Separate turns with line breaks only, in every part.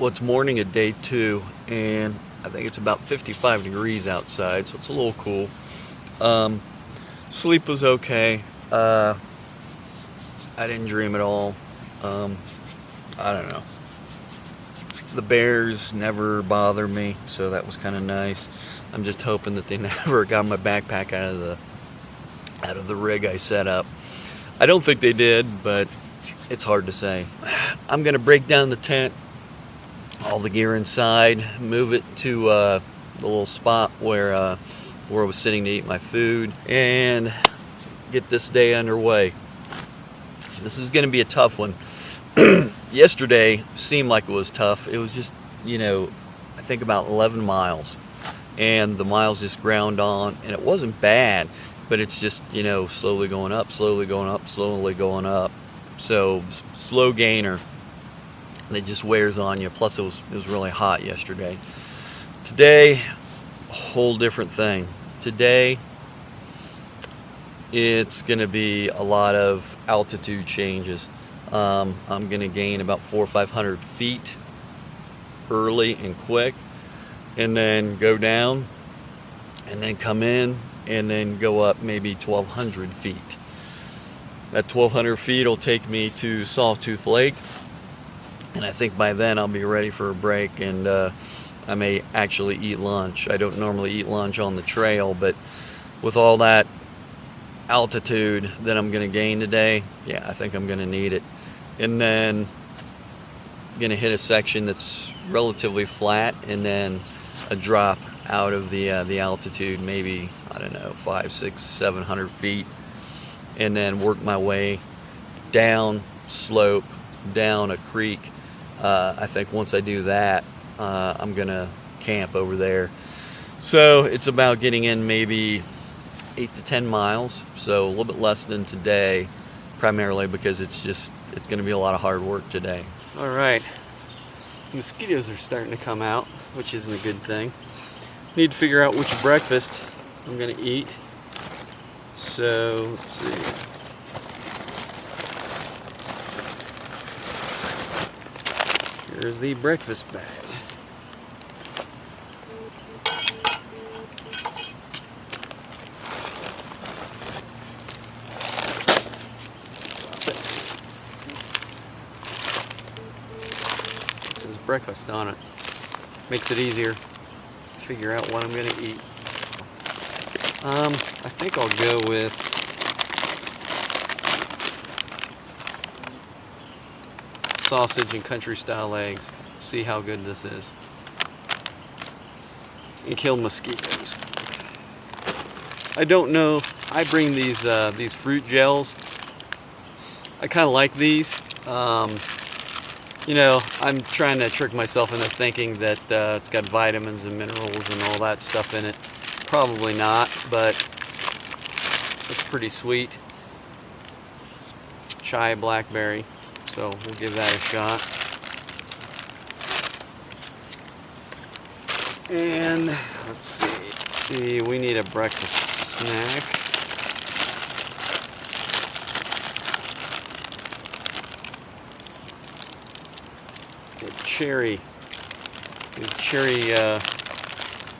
Well, it's morning of day 2, and I think it's about 55 degrees outside, so it's a little cool. Sleep was okay. I didn't dream at all. I don't know. The bears never bother me, so that was kind of nice. I'm just hoping that they never got my backpack out of the rig I set up. I don't think they did, but it's hard to say. I'm gonna break down the tent, all the gear inside, move it to the little spot where I was sitting to eat my food, and get this day underway. This is gonna be a tough one. Yesterday seemed like it was tough. It was just, I think about 11 miles, and the miles just ground on, and it wasn't bad, but it's just, slowly going up, slowly going up, slowly going up. So slow gainer. It just wears on you. Plus it was really hot yesterday. Today, a whole different thing. Today, it's going to be a lot of altitude changes. I'm going to gain about 400 or 500 feet early and quick, and then go down, and then come in, and then go up maybe 1,200 feet. That 1,200 feet will take me to Sawtooth Lake, and I think by then I'll be ready for a break, and I may actually eat lunch. I don't normally eat lunch on the trail, but with all that altitude that I'm going to gain today, yeah, I think I'm going to need it. And then I'm going to hit a section that's relatively flat, and then a drop out of the altitude, maybe, I don't know, 500, 600, 700 feet, and then work my way down slope, down a creek. I think once I do that, I'm going to camp over there. So it's about getting in maybe 8 to 10 miles, so a little bit less than today, primarily because it's going to be a lot of hard work today. All right, mosquitoes are starting to come out, which isn't a good thing. Need to figure out which breakfast I'm going to eat. So let's see. Here's the breakfast bag. It says breakfast on it. Makes it easier to figure out what I'm going to eat. I think I'll go with sausage and country style eggs. See how good this is. And kill mosquitoes. I don't know. I bring these fruit gels. I kind of like these. I'm trying to trick myself into thinking that it's got vitamins and minerals and all that stuff in it. Probably not, but it's pretty sweet. Chai blackberry. So we'll give that a shot. And let's see, we need a breakfast snack. Get cherry. These cherry, they're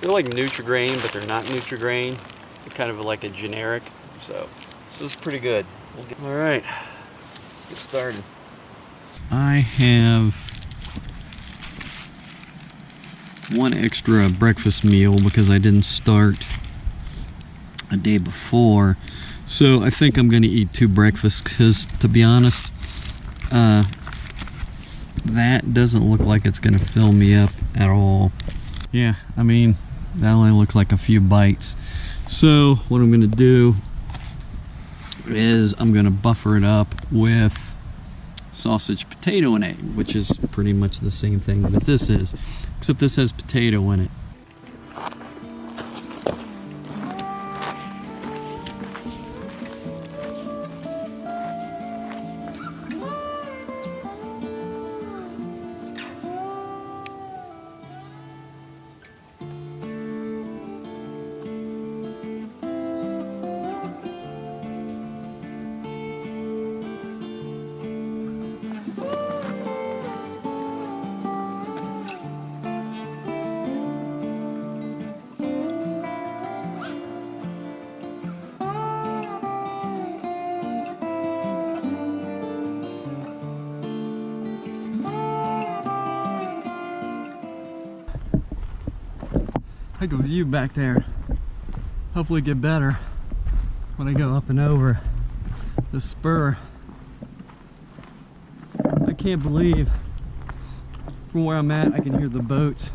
like Nutri-Grain, but they're not Nutri-Grain. They're kind of like a generic. So this is pretty good. All right, let's get started. I have one extra breakfast meal because I didn't start a day before, so I think I'm going to eat 2 breakfasts because, to be honest, that doesn't look like it's going to fill me up at all. Yeah, I mean, that only looks like a few bites. So what I'm going to do is I'm going to buffer it up with sausage, potato, and egg, which is pretty much the same thing that this is, except this has potato in it.
Heck of a view back there. Hopefully get better when I go up and over the spur. I can't believe from where I'm at I can hear the boats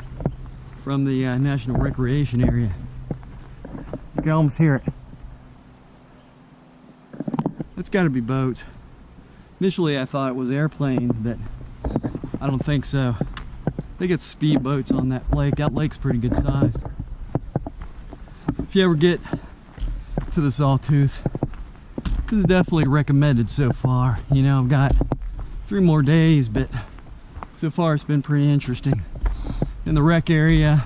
from the National Recreation Area. You can almost hear it. It's got to be boats. Initially I thought it was airplanes, but I don't think so. They get speed boats on that lake. That lake's pretty good sized. If you ever get to the Sawtooth, this is definitely recommended so far. You know, I've got 3 more days, but so far it's been pretty interesting. In the rec area,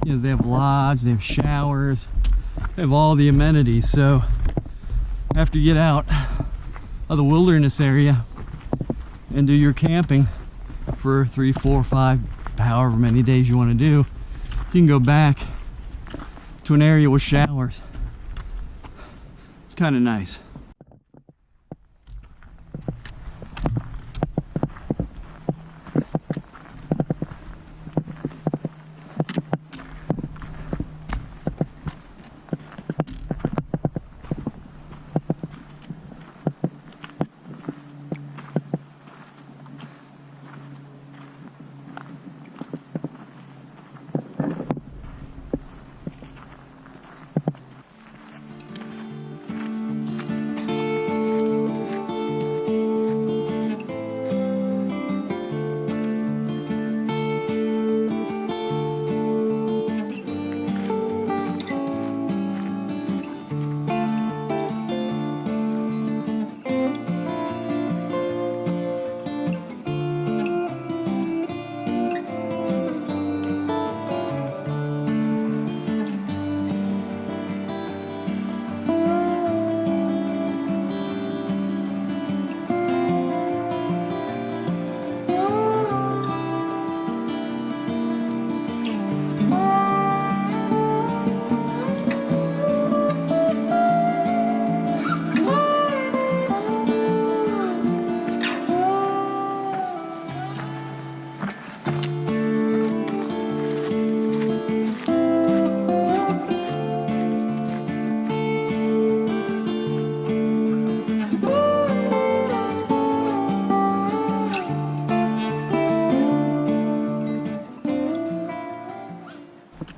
you know, they have lodge, they have showers, they have all the amenities. So after you get out of the wilderness area and do your camping for 3, 4, 5, however many days you want to do, you can go back to an area with showers. It's kind of nice.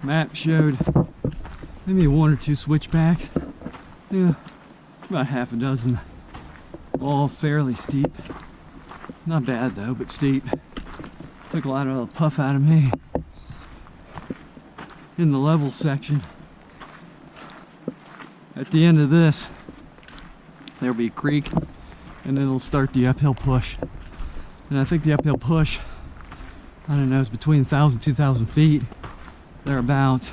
Map showed maybe 1 or 2 switchbacks. Yeah, about half a dozen, all fairly steep. Not bad though, but steep. Took a lot of the puff out of me. In the level section, at the end of this, there'll be a creek, and then it'll start the uphill push. And I think the uphill push, I don't know, is between 1,000 and 2,000 feet. Thereabouts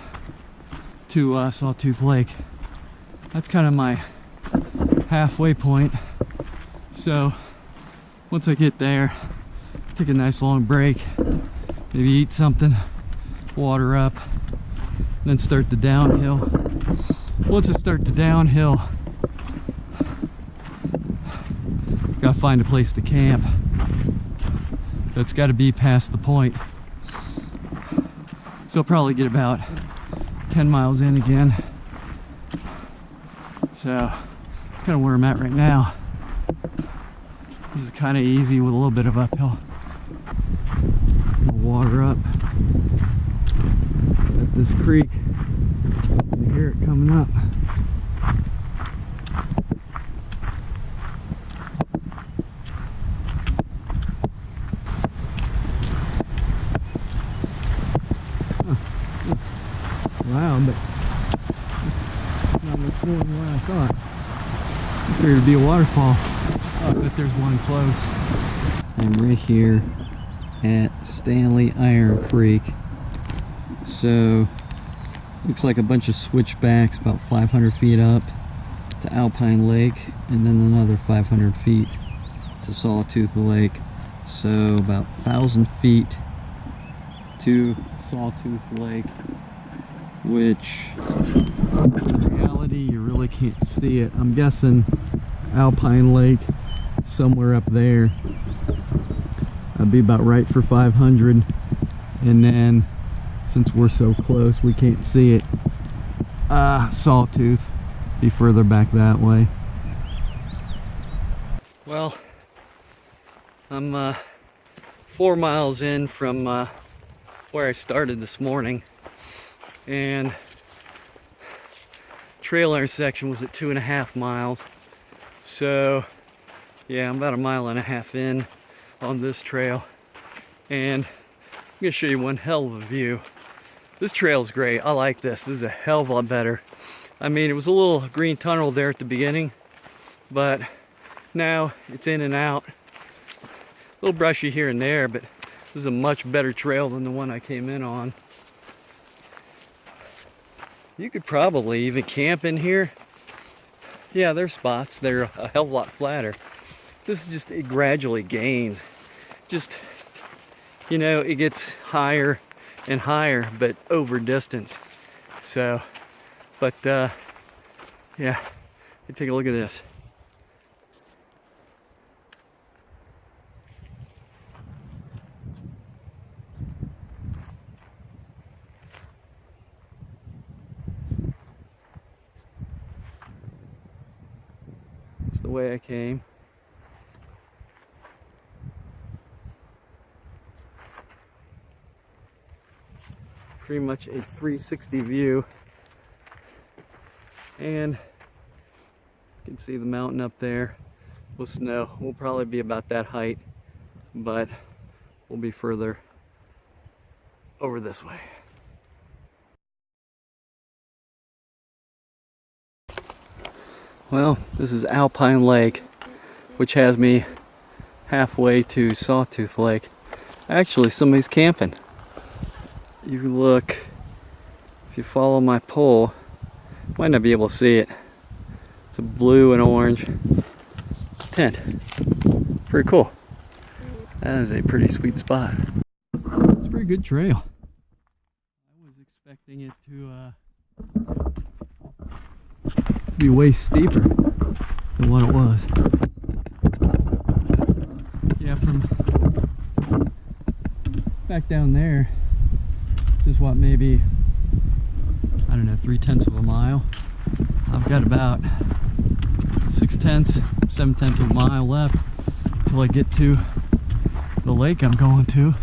to Sawtooth Lake. That's kind of my halfway point. So once I get there, take a nice long break, maybe eat something, water up, and then start the downhill. Once I start the downhill, gotta find a place to camp. That's got to be past the point. So I'll probably get about 10 miles in again. So that's kind of where I'm at right now. This is kind of easy with a little bit of uphill. Water up at this creek. You hear it coming up. Wow, but not much more than what I thought. I figured it'd be a waterfall. Oh, I bet there's one close. I'm right here at Stanley Iron Creek. So, looks like a bunch of switchbacks about 500 feet up to Alpine Lake, and then another 500 feet to Sawtooth Lake. So, about 1,000 feet to Sawtooth Lake, which in reality you really can't see it. I'm guessing Alpine Lake somewhere up there. That'd be about right for 500, and then since we're so close we can't see it. Sawtooth be further back that way. Well, I'm 4 miles in from where I started this morning, and trail intersection was at 2.5 miles. So yeah, I'm about 1.5 miles in on this trail, and I'm gonna show you one hell of a view. This trail's great. I like this. This is a hell of a lot better. I mean, it was a little green tunnel there at the beginning, but now it's in and out. A little brushy here and there, but this is a much better trail than the one I came in on. You could probably even camp in here. Yeah, there's spots. They're a hell of a lot flatter. This is just, it gradually gains. Just, you know, it gets higher and higher, but over distance. So, but yeah, take a look at this. It's the way I came. Pretty much a 360 view, and you can see the mountain up there with snow. We'll probably be about that height, but we'll be further over this way. Well, this is Alpine Lake, which has me halfway to Sawtooth Lake. Actually, somebody's camping. You look, if you follow my pole, might not be able to see it. It's a blue and orange tent. Pretty cool. That is a pretty sweet spot. It's a pretty good trail. I was expecting it to be way steeper than what it was. Yeah, from back down there, just what, maybe, I don't know, 3/10 of a mile. I've got about 6/10, 7/10 of a mile left till I get to the lake I'm going to.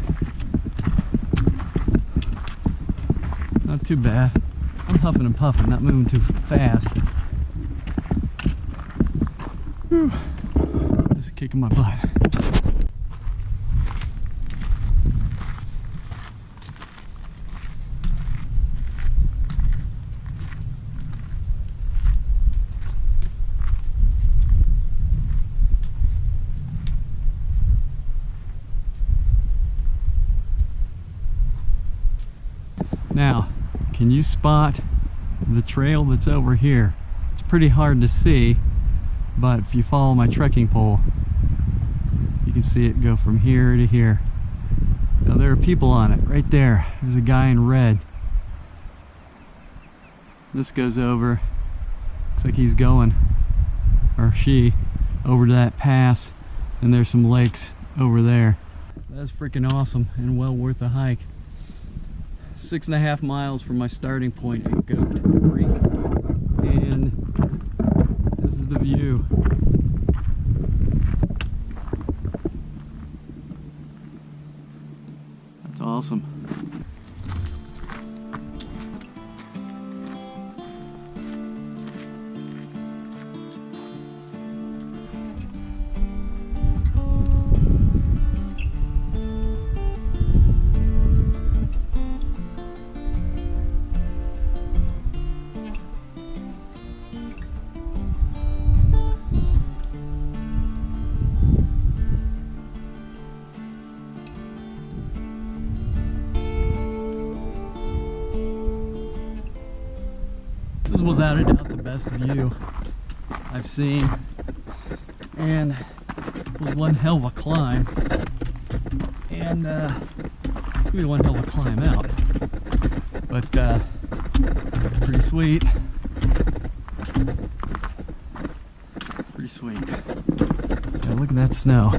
Not too bad. I'm huffing and puffing, not moving too fast. Whew. Just kicking my butt. Now, can you spot the trail that's over here? It's pretty hard to see, but if you follow my trekking pole, you can see it go from here to here. Now there are people on it, right there. There's a guy in red. This goes over, looks like he's going, or she, over to that pass, and there's some lakes over there. That's freaking awesome and well worth the hike. 6.5 miles from my starting point at Goat Creek, and this is the view. That's awesome. This is without a doubt the best view I've seen, and it was one hell of a climb, and it's gonna be one hell of a climb out, but it's pretty sweet. Pretty sweet. Yeah, look at that snow.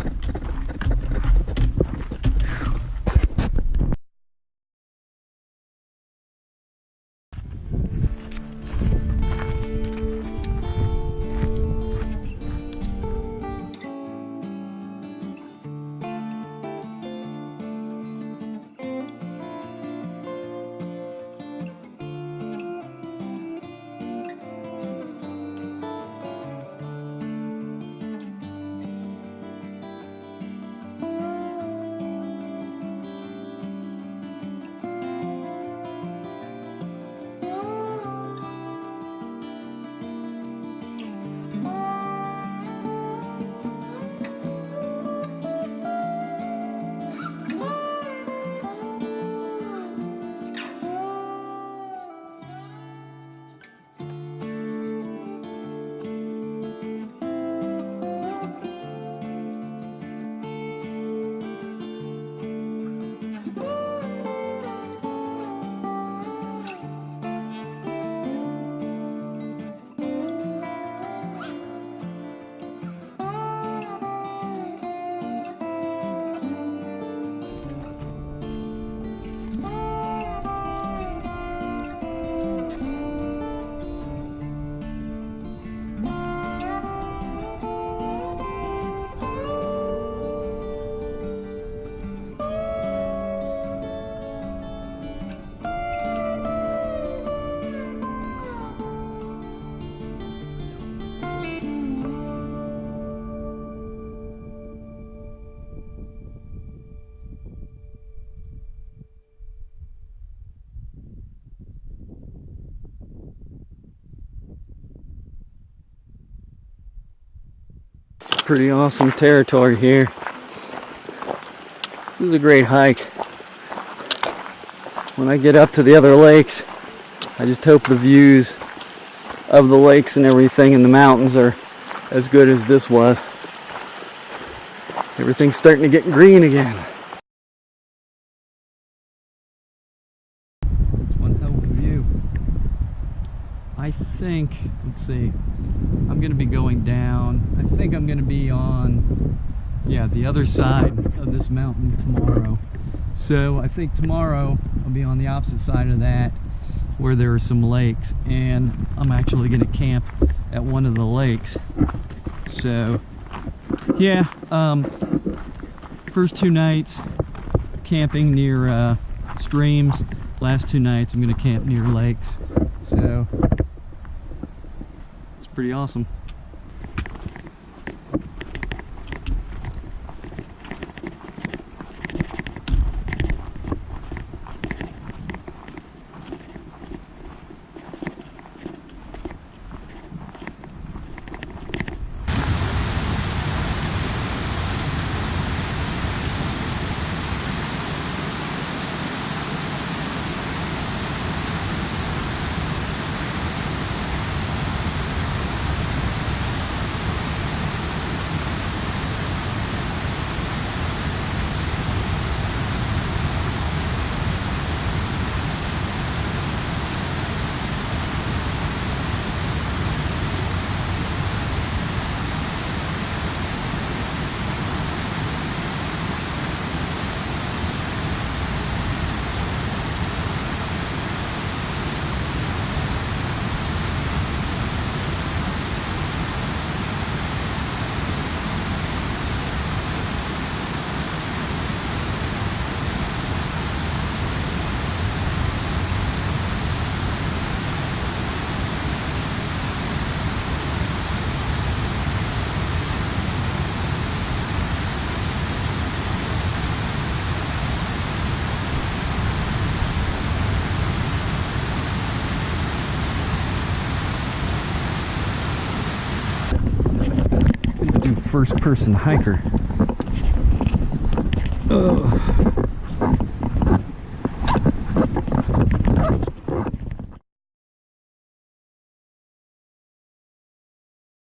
pretty awesome territory here. This is a great hike. When I get up to the other lakes, I just hope the views of the lakes and everything in the mountains are as good as this was. Everything's starting to get green again. It's one hell of a view. I think, let's see, I'm going to be going down. I think I'm going to be on, the other side of this mountain tomorrow. So I think tomorrow I'll be on the opposite side of that where there are some lakes, and I'm actually going to camp at one of the lakes. So yeah, first 2 nights camping near streams. Last 2 nights I'm going to camp near lakes. So it's pretty awesome. First person hiker. Oh.